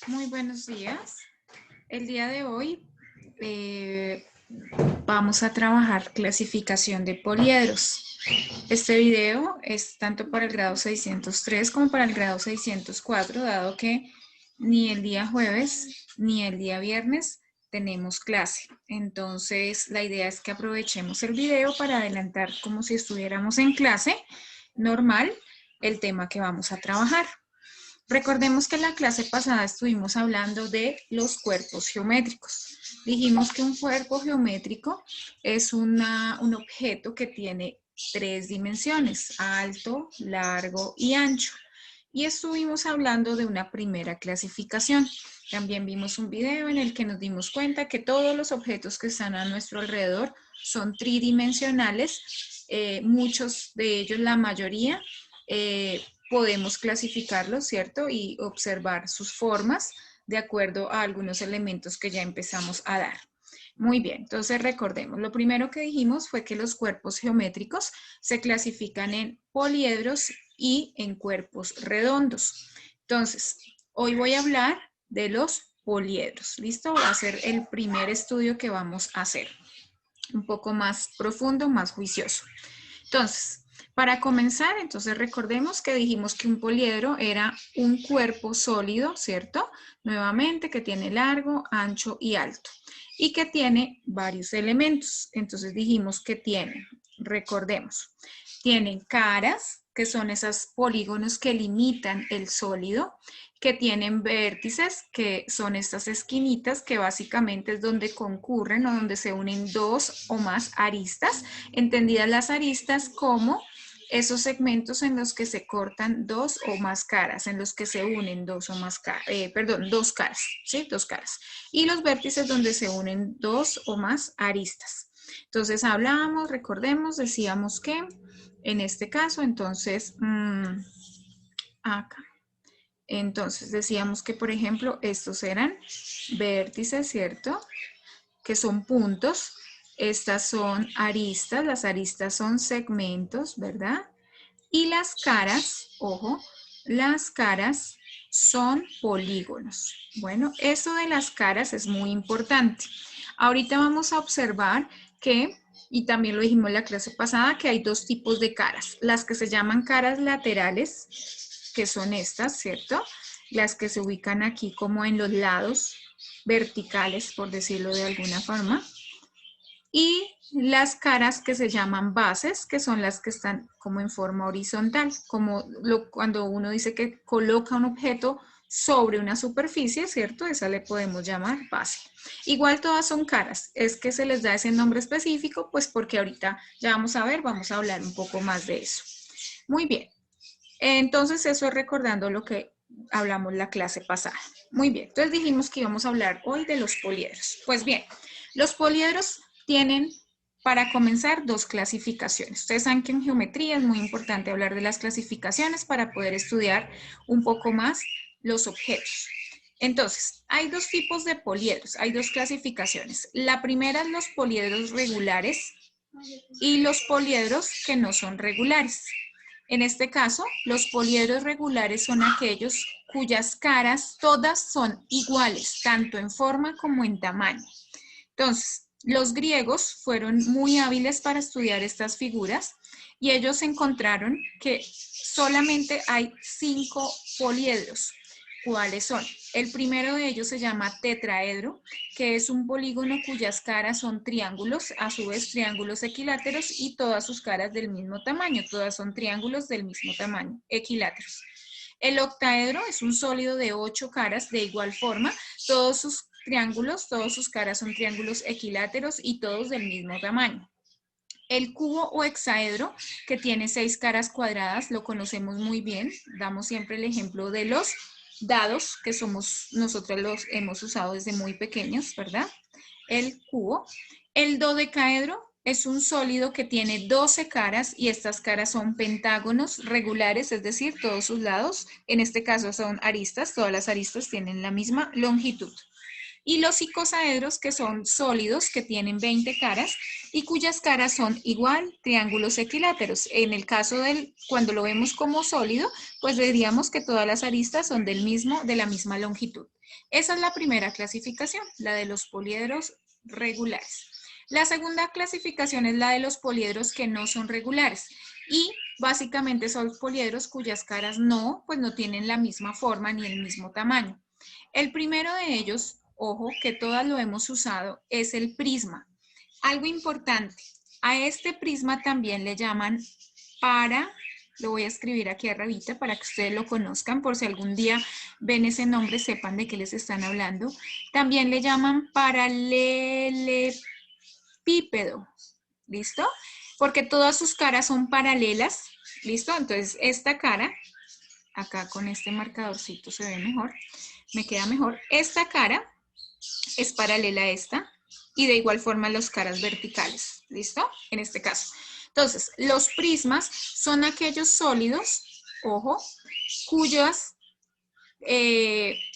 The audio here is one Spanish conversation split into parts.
Muy buenos días. El día de hoy vamos a trabajar clasificación de poliedros. Este video es tanto para el grado 603 como para el grado 604, dado que ni el día jueves ni el día viernes tenemos clase. Entonces, la idea es que aprovechemos el video para adelantar como si estuviéramos en clase normal el tema que vamos a trabajar. Recordemos que en la clase pasada estuvimos hablando de los cuerpos geométricos. Dijimos que un cuerpo geométrico es un objeto que tiene 3 dimensiones, alto, largo y ancho. Y estuvimos hablando de una primera clasificación. También vimos un video en el que nos dimos cuenta que todos los objetos que están a nuestro alrededor son tridimensionales. Muchos de ellos, la mayoría, podemos clasificarlos, ¿cierto? Y observar sus formas de acuerdo a algunos elementos que ya empezamos a dar. Muy bien, entonces recordemos, lo primero que dijimos fue que los cuerpos geométricos se clasifican en poliedros y en cuerpos redondos. Entonces, hoy voy a hablar de los poliedros, ¿listo? Va a ser el primer estudio que vamos a hacer, un poco más profundo, más juicioso. Entonces, para comenzar, entonces recordemos que dijimos que un poliedro era un cuerpo sólido, ¿cierto? Nuevamente, que tiene largo, ancho y alto. Y que tiene varios elementos. Entonces dijimos que tiene, recordemos, tienen caras, que son esos polígonos que limitan el sólido, que tienen vértices, que son estas esquinitas, que básicamente es donde concurren o donde se unen dos o más aristas, entendidas las aristas como esos segmentos en los que se cortan dos o más caras, en los que se unen dos o más caras, dos caras, ¿sí? Dos caras. Y los vértices donde se unen dos o más aristas. Entonces hablábamos, recordemos, decíamos que en este caso, entonces, acá. Entonces decíamos que, por ejemplo, estos eran vértices, ¿cierto? Que son puntos. Estas son aristas, las aristas son segmentos, ¿verdad? Y las caras, ojo, las caras son polígonos. Bueno, eso de las caras es muy importante. Ahorita vamos a observar que, y también lo dijimos en la clase pasada, que hay dos tipos de caras. Las que se llaman caras laterales, que son estas, ¿cierto? Las que se ubican aquí como en los lados verticales, por decirlo de alguna forma. Y las caras que se llaman bases, que son las que están como en forma horizontal, como cuando uno dice que coloca un objeto sobre una superficie, ¿cierto? Esa le podemos llamar base. Igual todas son caras, es que se les da ese nombre específico, pues porque ahorita ya vamos a ver, vamos a hablar un poco más de eso. Muy bien, entonces eso es recordando lo que hablamos la clase pasada. Muy bien, entonces dijimos que íbamos a hablar hoy de los poliedros. Pues bien, los poliedros tienen, para comenzar, dos clasificaciones. Ustedes saben que en geometría es muy importante hablar de las clasificaciones para poder estudiar un poco más los objetos. Entonces, hay dos tipos de poliedros, hay dos clasificaciones. La primera es los poliedros regulares y los poliedros que no son regulares. En este caso, los poliedros regulares son aquellos cuyas caras todas son iguales, tanto en forma como en tamaño. Entonces, los griegos fueron muy hábiles para estudiar estas figuras y ellos encontraron que solamente hay 5 poliedros. ¿Cuáles son? El primero de ellos se llama tetraedro, que es un polígono cuyas caras son triángulos, a su vez triángulos equiláteros y todas sus caras del mismo tamaño, todas son triángulos del mismo tamaño, equiláteros. El octaedro es un sólido de 8 caras de igual forma, todos sus triángulos, todas sus caras son triángulos equiláteros y todos del mismo tamaño. El cubo o hexaedro, que tiene 6 caras cuadradas, lo conocemos muy bien, damos siempre el ejemplo de los dados, que nosotros los hemos usado desde muy pequeños, ¿verdad? El cubo. El dodecaedro es un sólido que tiene 12 caras y estas caras son pentágonos regulares, es decir, todos sus lados, en este caso son aristas, todas las aristas tienen la misma longitud. y los icosaedros, que son sólidos, que tienen 20 caras y cuyas caras son igual triángulos equiláteros. En el caso cuando lo vemos como sólido, pues diríamos que todas las aristas son de la misma longitud. Esa es la primera clasificación, la de los poliedros regulares. La segunda clasificación es la de los poliedros que no son regulares y básicamente son poliedros cuyas caras no tienen la misma forma ni el mismo tamaño. El primero de ellos, ojo, que todas lo hemos usado, es el prisma. Algo importante, a este prisma también le llaman lo voy a escribir aquí arribita para que ustedes lo conozcan, por si algún día ven ese nombre, sepan de qué les están hablando. También le llaman paralelepípedo, ¿listo? Porque todas sus caras son paralelas, ¿listo? Entonces, esta cara, acá con este marcadorcito se ve mejor, me queda mejor. Esta cara es paralela a esta y de igual forma las caras verticales, ¿listo? En este caso. Entonces, los prismas son aquellos sólidos, ojo, cuyas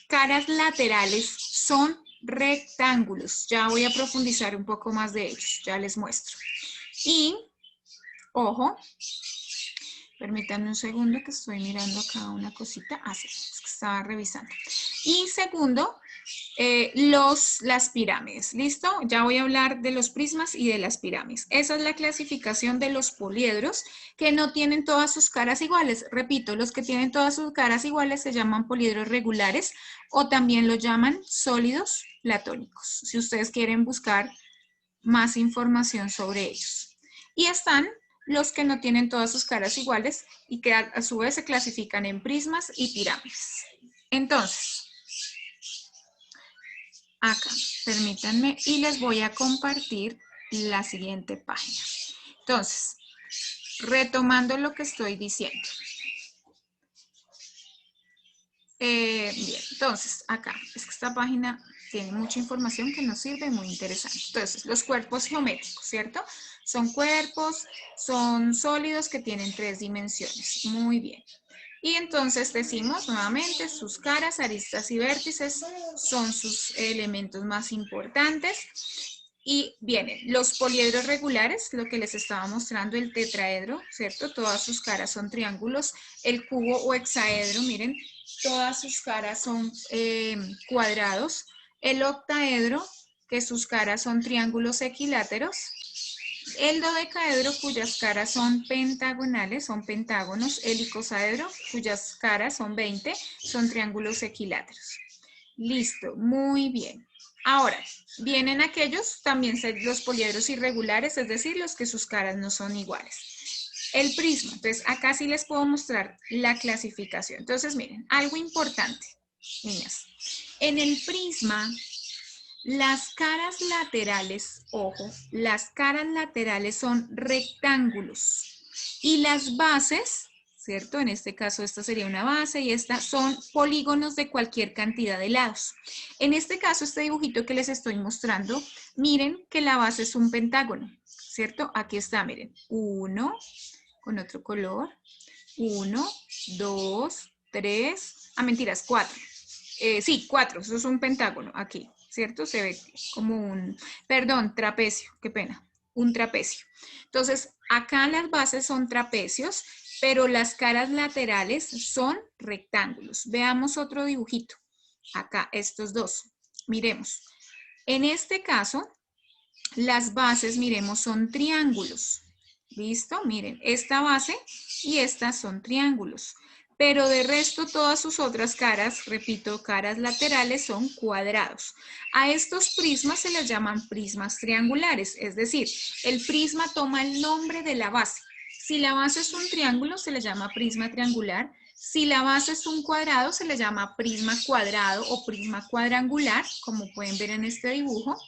caras laterales son rectángulos. Ya voy a profundizar un poco más de ellos, ya les muestro. Y, ojo, permítanme un segundo que estoy mirando acá una cosita. Sí, es que estaba revisando. Y segundo, las pirámides, ¿listo? Ya voy a hablar de los prismas y de las pirámides. Esa es la clasificación de los poliedros que no tienen todas sus caras iguales. Repito, los que tienen todas sus caras iguales se llaman poliedros regulares o también lo llaman sólidos platónicos, si ustedes quieren buscar más información sobre ellos. Y están los que no tienen todas sus caras iguales y que a su vez se clasifican en prismas y pirámides. Entonces, acá, permítanme, y les voy a compartir la siguiente página. Entonces, retomando lo que estoy diciendo. Bien, entonces, acá, es que esta página tiene mucha información que nos sirve, muy interesante. Entonces, los cuerpos geométricos, ¿cierto? Son cuerpos, son sólidos que tienen 3 dimensiones. Muy bien. Y entonces decimos nuevamente, sus caras, aristas y vértices son sus elementos más importantes. Y vienen los poliedros regulares, lo que les estaba mostrando, el tetraedro, ¿cierto? Todas sus caras son triángulos. El cubo o hexaedro, miren, todas sus caras son cuadrados. El octaedro, que sus caras son triángulos equiláteros. El dodecaedro, cuyas caras son pentagonales, son pentágonos. El icosaedro, cuyas caras son 20, son triángulos equiláteros. Listo, muy bien. Ahora, vienen aquellos, también los poliedros irregulares, es decir, los que sus caras no son iguales. El prisma, entonces acá sí les puedo mostrar la clasificación. Entonces, miren, algo importante, niñas. En el prisma, las caras laterales, ojo, las caras laterales son rectángulos y las bases, ¿cierto? En este caso esta sería una base y esta son polígonos de cualquier cantidad de lados. En este caso, este dibujito que les estoy mostrando, miren que la base es un pentágono, ¿cierto? Aquí está, miren, 1, con otro color, 1, 2, 3, mentiras, 4. Sí, 4, eso es un pentágono aquí, ¿cierto? Se ve como un, perdón, trapecio, qué pena, un trapecio. Entonces, acá las bases son trapecios, pero las caras laterales son rectángulos. Veamos otro dibujito. Acá, estos dos. Miremos. En este caso, las bases, miremos, son triángulos. ¿Listo? Miren, esta base y estas son triángulos. Pero de resto todas sus otras caras, repito, caras laterales son cuadrados. A estos prismas se les llaman prismas triangulares, es decir, el prisma toma el nombre de la base. Si la base es un triángulo, se le llama prisma triangular. Si la base es un cuadrado, se le llama prisma cuadrado o prisma cuadrangular, como pueden ver en este dibujo.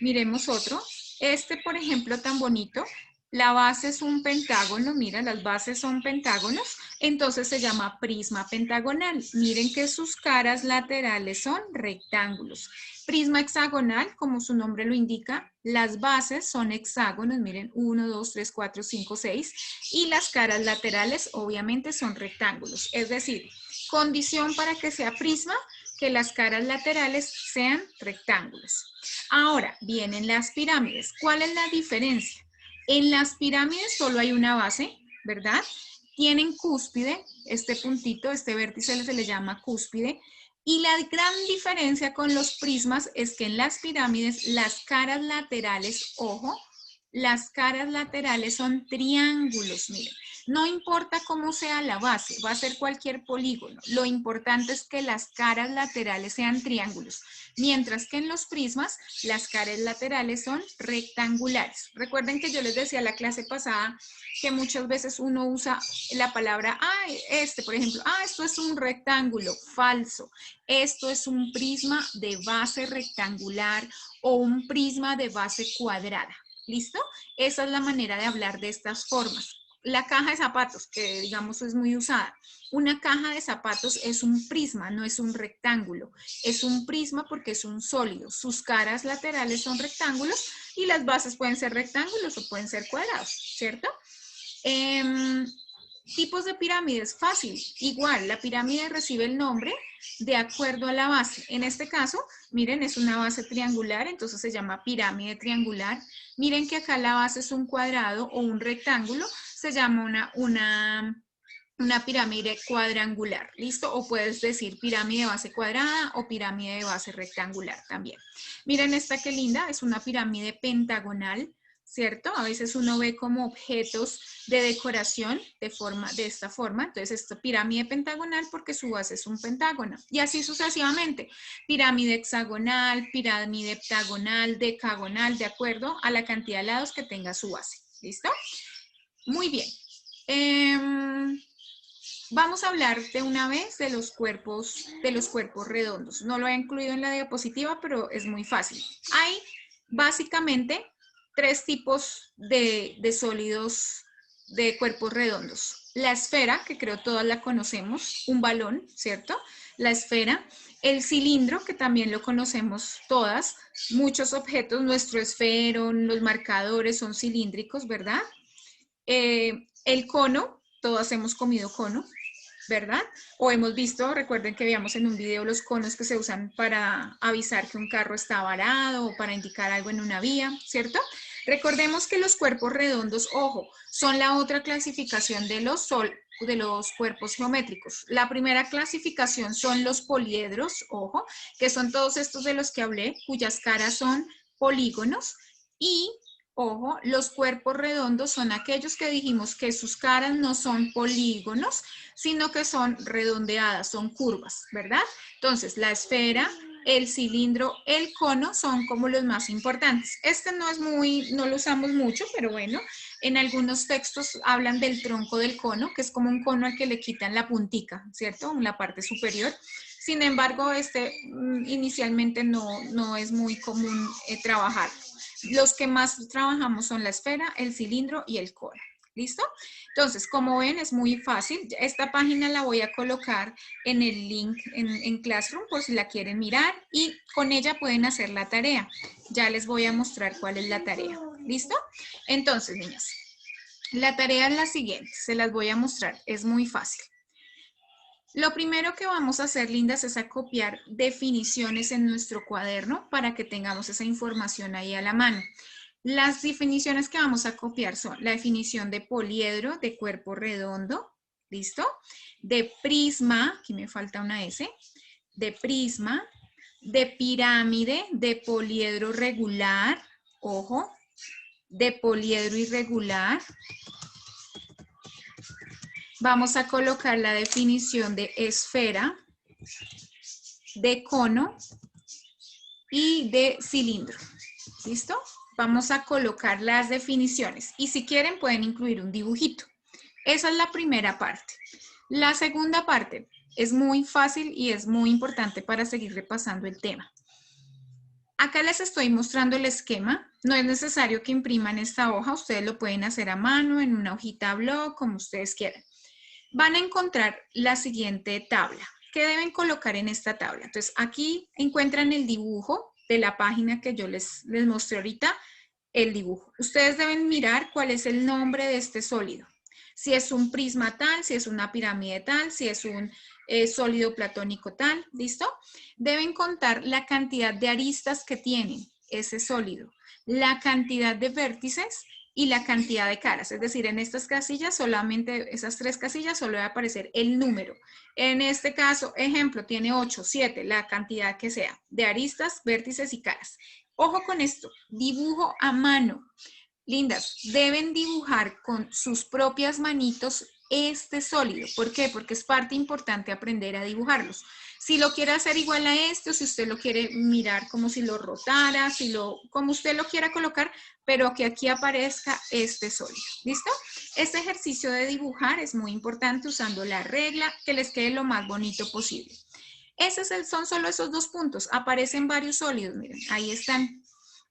Miremos otro. Este, por ejemplo, tan bonito. La base es un pentágono, mira, las bases son pentágonos, entonces se llama prisma pentagonal. Miren que sus caras laterales son rectángulos. Prisma hexagonal, como su nombre lo indica, las bases son hexágonos, miren, 1, 2, 3, 4, 5, 6, y las caras laterales obviamente son rectángulos. Es decir, condición para que sea prisma, que las caras laterales sean rectángulos. Ahora, vienen las pirámides. ¿Cuál es la diferencia? En las pirámides solo hay una base, ¿verdad? Tienen cúspide, este puntito, este vértice se le llama cúspide, y la gran diferencia con los prismas es que en las pirámides las caras laterales, ojo, las caras laterales son triángulos, miren. No importa cómo sea la base, va a ser cualquier polígono. Lo importante es que las caras laterales sean triángulos, mientras que en los prismas las caras laterales son rectangulares. Recuerden que yo les decía en la clase pasada que muchas veces uno usa la palabra, por ejemplo, esto es un rectángulo, falso. Esto es un prisma de base rectangular o un prisma de base cuadrada. ¿Listo? Esa es la manera de hablar de estas formas. La caja de zapatos, que digamos es muy usada. Una caja de zapatos es un prisma, no es un rectángulo. Es un prisma porque es un sólido. Sus caras laterales son rectángulos y las bases pueden ser rectángulos o pueden ser cuadrados, ¿cierto? Tipos de pirámides, fácil. Igual, la pirámide recibe el nombre de acuerdo a la base. En este caso, miren, es una base triangular, entonces se llama pirámide triangular. Miren que acá la base es un cuadrado o un rectángulo, se llama una pirámide cuadrangular, ¿listo? O puedes decir pirámide de base cuadrada o pirámide de base rectangular también. Miren esta que linda, es una pirámide pentagonal, ¿cierto? A veces uno ve como objetos de decoración de esta forma. Entonces, esto pirámide pentagonal porque su base es un pentágono. Y así sucesivamente. Pirámide hexagonal, pirámide heptagonal, decagonal, de acuerdo a la cantidad de lados que tenga su base. ¿Listo? Muy bien. Vamos a hablar de una vez de los cuerpos redondos. No lo he incluido en la diapositiva, pero es muy fácil. Hay básicamente 3 tipos de sólidos de cuerpos redondos. La esfera, que creo todas la conocemos, un balón, ¿cierto? La esfera. El cilindro, que también lo conocemos todas. Muchos objetos, nuestro esfero, los marcadores son cilíndricos, ¿verdad? El cono, todas hemos comido cono, ¿verdad? O hemos visto, recuerden que veíamos en un video los conos que se usan para avisar que un carro está varado o para indicar algo en una vía, ¿cierto? Recordemos que los cuerpos redondos, ojo, son la otra clasificación de los cuerpos geométricos. La primera clasificación son los poliedros, ojo, que son todos estos de los que hablé, cuyas caras son polígonos, y ojo, los cuerpos redondos son aquellos que dijimos que sus caras no son polígonos, sino que son redondeadas, son curvas, ¿verdad? Entonces, la esfera, el cilindro, el cono son como los más importantes. Este no lo usamos mucho, pero bueno, en algunos textos hablan del tronco del cono, que es como un cono al que le quitan la puntica, ¿cierto? La parte superior. Sin embargo, inicialmente no es muy común trabajar. Los que más trabajamos son la esfera, el cilindro y el cono. ¿Listo? Entonces, como ven, es muy fácil. Esta página la voy a colocar en el link en Classroom por si la quieren mirar y con ella pueden hacer la tarea. Ya les voy a mostrar cuál es la tarea. ¿Listo? Entonces, niñas, la tarea es la siguiente. Se las voy a mostrar. Es muy fácil. Lo primero que vamos a hacer, lindas, es copiar definiciones en nuestro cuaderno para que tengamos esa información ahí a la mano. Las definiciones que vamos a copiar son la definición de poliedro, de cuerpo redondo, ¿listo? De prisma, aquí me falta una S, de prisma, de pirámide, de poliedro regular, ojo, de poliedro irregular. Vamos a colocar la definición de esfera, de cono y de cilindro. ¿Listo? Vamos a colocar las definiciones y si quieren pueden incluir un dibujito. Esa es la primera parte. La segunda parte es muy fácil y es muy importante para seguir repasando el tema. Acá les estoy mostrando el esquema. No es necesario que impriman esta hoja. Ustedes lo pueden hacer a mano, en una hojita blog, como ustedes quieran. Van a encontrar la siguiente tabla. ¿Qué deben colocar en esta tabla? Entonces, aquí encuentran el dibujo de la página que yo les mostré ahorita, el dibujo. Ustedes deben mirar cuál es el nombre de este sólido. Si es un prisma tal, si es una pirámide tal, si es un sólido platónico tal, ¿listo? Deben contar la cantidad de aristas que tiene ese sólido, la cantidad de vértices y la cantidad de caras. Es decir, en estas casillas, solamente esas 3 casillas, solo va a aparecer el número. En este caso, ejemplo, tiene 8, 7, la cantidad que sea, de aristas, vértices y caras. Ojo con esto, dibujo a mano. Lindas, deben dibujar con sus propias manitos este sólido. ¿Por qué? Porque es parte importante aprender a dibujarlos. Si lo quiere hacer igual a este, o si usted lo quiere mirar como si lo rotara, como usted lo quiera colocar, pero que aquí aparezca este sólido. ¿Listo? Este ejercicio de dibujar es muy importante usando la regla, que les quede lo más bonito posible. Son solo esos 2 puntos. Aparecen varios sólidos, miren, ahí están.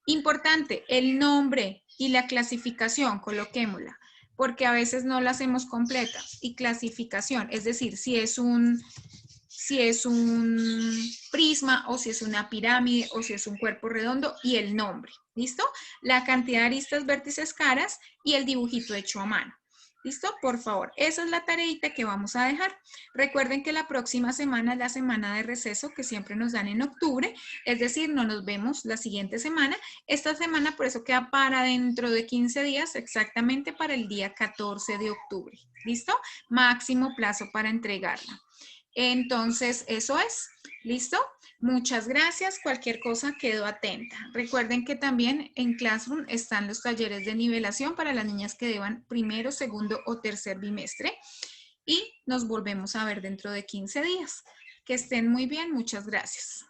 Importante, el nombre y la clasificación, coloquémosla, porque a veces no la hacemos completa. Y clasificación, es decir, si es un prisma o si es una pirámide o si es un cuerpo redondo y el nombre, ¿listo? La cantidad de aristas, vértices, caras y el dibujito hecho a mano. ¿Listo? Por favor, esa es la tareita que vamos a dejar. Recuerden que la próxima semana es la semana de receso que siempre nos dan en octubre, es decir, no nos vemos la siguiente semana. Esta semana por eso queda para dentro de 15 días, exactamente para el día 14 de octubre. ¿Listo? Máximo plazo para entregarla. Entonces, eso es. ¿Listo? Muchas gracias. Cualquier cosa quedo atenta. Recuerden que también en Classroom están los talleres de nivelación para las niñas que deban primero, segundo o tercer bimestre. Y nos volvemos a ver dentro de 15 días. Que estén muy bien. Muchas gracias.